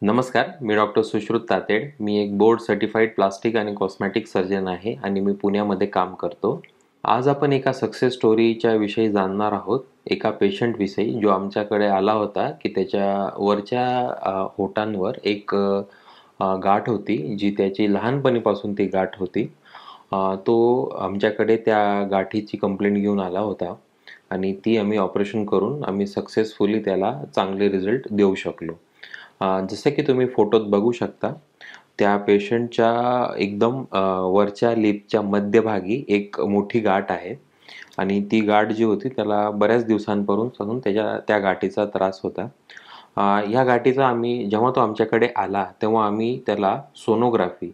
नमस्कार, मी डॉक्टर सुश्रुत तातेड. मी एक board certified plastic आणि कॉस्मेटिक सर्जन आहे आणि मी पुण्यामध्ये काम करतो. आज आपण एका सक्सेस स्टोरीच्या विषयी जाणणार आहोत. एका पेशंटविषयी जो आमच्याकडे आला होता की त्याच्या वरच्या होटांवर एक गाठ होती, जी त्याची लहानपणीपासून ती गाठ होती. तो आमच्याकडे त्या गाठीची कंप्लेंट घेऊन आला होता आणि ती आम्ही ऑपरेशन करून आम्ही सक्सेसफुली त्याला चांगले रिझल्ट देऊ शकलो. जसं की तुम्ही फोटोत बघू शकता, त्या पेशंटच्या एकदम वरच्या लिपच्या मध्यभागी एक मोठी गाठ आहे आणि ती गाठ जी होती त्याला बऱ्याच दिवसांपासून त्या गाठीचा त्रास होता. ह्या गाठीचा आम्ही जेव्हा तो आमच्याकडे आला तेव्हा आम्ही त्याला सोनोग्राफी,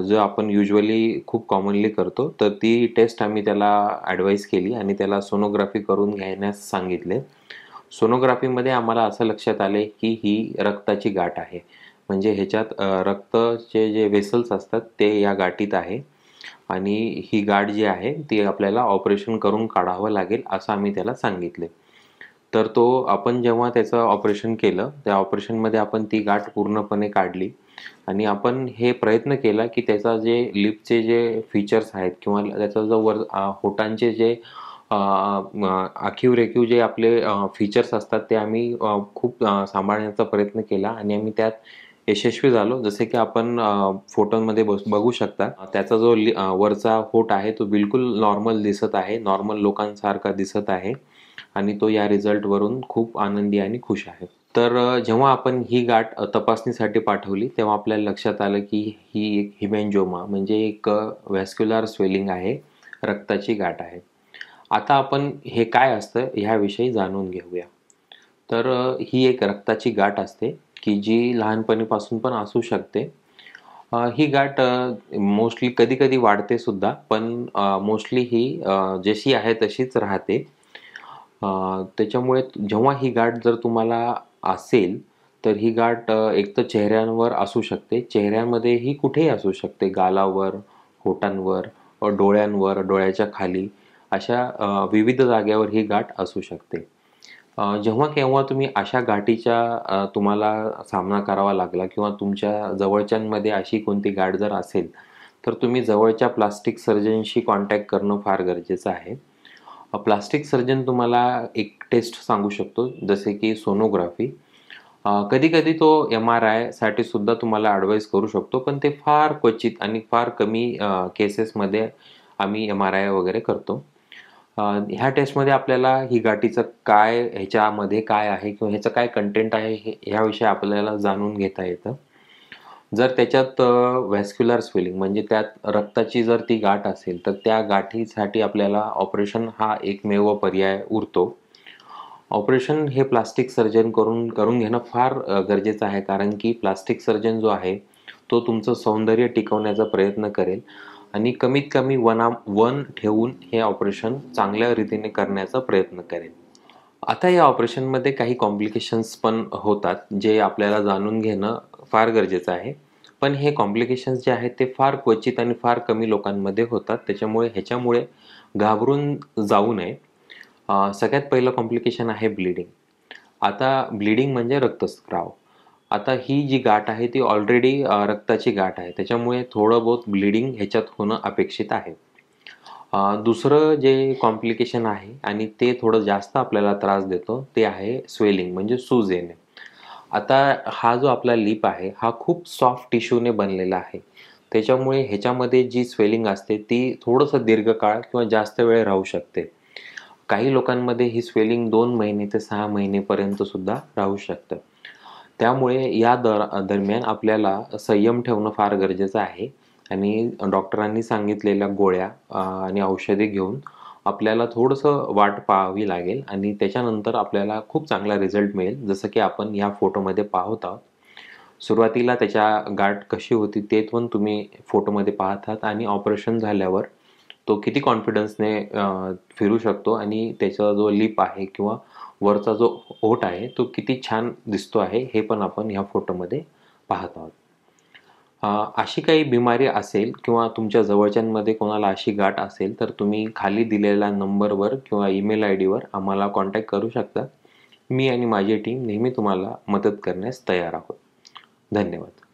जो आपण युजुअली खूप कॉमनली करतो, तर ती टेस्ट आम्ही त्याला ॲडवाईस केली आणि त्याला सोनोग्राफी करून घेण्यास सांगितले. सोनोग्राफीमध्ये आम्हाला असं लक्षात आले की ही रक्ताची गाठ आहे. म्हणजे ह्याच्यात रक्ताचे जे वेसल्स असतात ते या गाठीत आहे आणि ही गाठ जी आहे ती आपल्याला ऑपरेशन करून काढावं लागेल असं आम्ही त्याला सांगितले. तर आपण जेव्हा त्याचं ऑपरेशन केलं, त्या ऑपरेशनमध्ये आपण ती गाठ पूर्णपणे काढली आणि आपण हे प्रयत्न केला की त्याचा जे लिपचे जे फीचर्स आहेत किंवा त्याचा जो होटांचे जे आखीव रेखीव जे आपले फीचर्स असतात ते आम्ही खूप सांभाळण्याचा प्रयत्न केला आणि आम्ही त्यात यशस्वी झालो. जसे की आपण फोटोमध्ये बघू शकता, त्याचा जो वरचा होट आहे तो बिलकुल नॉर्मल दिसत आहे, नॉर्मल लोकांसारखा दिसत आहे आणि तो या रिझल्टवरून खूप आनंदी आणि खुश आहे. तर जेव्हा आपण ही गाठ तपासणीसाठी पाठवली तेव्हा आपल्याला लक्षात आलं की ही एक हिमॅन्जिओमा म्हणजे एक व्हॅस्क्युलर स्वेलिंग आहे, रक्ताची गाठ आहे. आता आपण हे काय असतं ह्याविषयी जाणून घेऊया. तर ही एक रक्ताची गाठ असते की जी लहानपणीपासून पण असू शकते. ही गाठ मोस्टली कधी-कधी वाढते सुद्धा, पण मोस्टली ही जशी आहे तशीच राहते. त्याच्यामुळे जेव्हा ही गाठ जर तुम्हाला असेल, तर ही गाठ एक तर चेहऱ्यांवर असू शकते. चेहऱ्यामध्येही कुठेही असू शकते. गालावर, होटांवर, डोळ्यांवर, डोळ्याच्या खाली अशा विविध जागेवर ही गाठ असू शकते. जेव्हा केव्हा तुम्ही अशा गाठीच्या तुम्हाला सामना करावा लागला किंवा तुमच्या जवळच्यांमध्ये अशी कोणती गाठ जर असेल, तर तुम्ही जवळच्या प्लास्टिक सर्जनशी कॉन्टॅक्ट करणं फार गरजेचं आहे. प्लास्टिक सर्जन तुम्हाला एक टेस्ट सांगू शकतो, जसे की सोनोग्राफी. कधी-कधी तो MRIसाठी सुद्धा तुम्हाला ॲडवाईस करू शकतो, पण ते फार क्वचित आणि फार कमी केसेसमध्ये आम्ही MRI वगैरे करतो. ह्या टेस्टमध्ये आपल्याला ही गाठीचं काय, ह्याच्यामध्ये काय आहे किंवा ह्याचं काय कंटेंट आहे ह्याविषयी आपल्याला जाणून घेता येतं. जर त्याच्यात व्हॅस्क्युलर स्वेलिंग म्हणजे त्यात रक्ताची जर ती गाठ असेल, तर त्या गाठीसाठी आपल्याला ऑपरेशन हा एकमेव पर्याय उरतो. ऑपरेशन हे प्लास्टिक सर्जन करून घेणं फार गरजेचं आहे, कारण की प्लास्टिक सर्जन जो आहे, तो तुमचं सौंदर्य टिकवण्याचा प्रयत्न करेल आणि कमीत कमी वन ठेवून हे ऑपरेशन चांगल्या रीतीने करण्याचा प्रयत्न करेल. आता या ऑपरेशनमध्ये काही कॉम्प्लिकेशन्स पण होतात, जे आपल्याला जाणून घेणं फार गरजेचं आहे. पण हे कॉम्प्लिकेशन्स जे आहेत ते फार क्वचित आणि फार कमी लोकांमध्ये होतात. ह्याच्यामुळे घाबरून जाऊ नये. सगळ्यात पहिलं कॉम्प्लिकेशन आहे ब्लीडिंग. आता ब्लीडिंग म्हणजे रक्तस्राव. आता ही जी गाठ आहे ती ऑलरेडी रक्ताची गाठ आहे. त्याच्यामुळे थोडं बहुत ब्लीडिंग ह्याच्यात होणं अपेक्षित आहे. दुसरं जे कॉम्प्लिकेशन आहे आणि ते थोडं जास्त आपल्याला त्रास देतो, ते आहे स्वेलिंग म्हणजे सूज येणे. आता हा जो आपला लिप आहे, हा खूप सॉफ्ट टिश्यूने बनलेला आहे. त्याच्यामुळे ह्याच्यामध्ये जी स्वेलिंग असते ती थोडंसं दीर्घकाळ किंवा जास्त वेळ राहू शकते. काही लोकांमध्ये ही स्वेलिंग 2 महिने ते 6 महिनेपर्यंत सुद्धा राहू शकतं. त्यामुळे या दरम्यान आपल्याला संयम ठेवणं फार गरजेचं आहे आणि डॉक्टरांनी सांगितलेल्या गोळ्या आणि औषधे घेऊन आपल्याला थोडंसं वाट पाहावी लागेल आणि त्याच्यानंतर आपल्याला खूप चांगला रिझल्ट मिळेल. जसं की आपण या फोटोमध्ये पाहत आहोत. सुरुवातीला त्याच्या गाठ कशी होती ते पण तुम्ही फोटोमध्ये पाहत आहात आणि ऑपरेशन झाल्यावर तो किती कॉन्फिडन्सने फिरू शकतो आणि त्याचा जो लिप आहे किंवा वरचा जो ओठ आहे तो किती छान दिसतो आहे, हे पण आपण ह्या फोटोमध्ये पाहत आहोत. अशी काही बिमारी असेल किंवा तुमच्या जवळच्यांमध्ये कोणाला अशी गाठ असेल, तर तुम्ही खाली दिलेल्या नंबरवर किंवा ईमेल आयडीवर आम्हाला कॉन्टॅक्ट करू शकता. मी आणि माझी टीम नेहमी तुम्हाला मदत करण्यास तयार आहोत. धन्यवाद.